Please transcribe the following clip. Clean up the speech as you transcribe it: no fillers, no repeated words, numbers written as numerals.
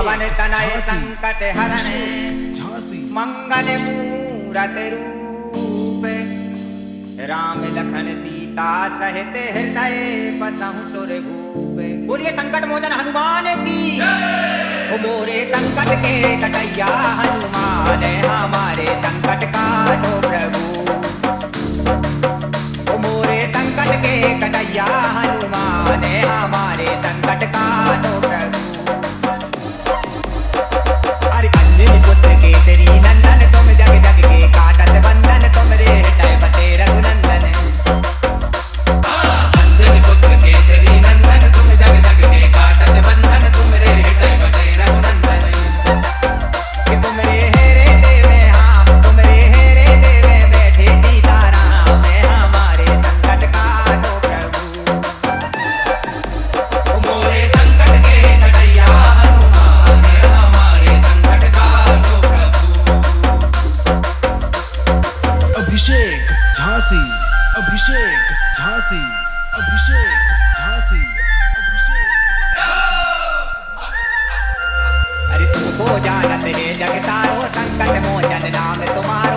पवन तनय संकट हरणे मंगल मूरत रूप राम लखन सीता सहित हृदय बसहु सुर भूप। बोलिए संकट मोचन हनुमान की। ओ मोरे संकट के कटैया हनुमान हमारे संकट काटो प्रभु। ओ मोरे संकट के कटैया हनुमान हमारे संकट काटो प्रभु। अरे अंजनी पुत्र केसरी नंदन तुम जग जग के काटत बंधन तुमरे हृदय बसे रघुनंदन। अंजनी पुत्र केसरी नंदन तुम जग जग के काटत बंधन तुमरे हृदय बसे रघुनंदन। कि तुमरे हेरे देवे हाँ तुमरे हेरे देवे बैठे सीताराम हमारे संकट काटो प्रभु। ओ मोरे संकट के कटैया हनुमान हमारे संकट काटो प्रभु। अभिषेक झांसी, अभिषेक झांसी, अभिषेक झांसी, अभिषेक। अरे तुमको जानत है जग सारो संकट मोचन नाम तुम्हारा।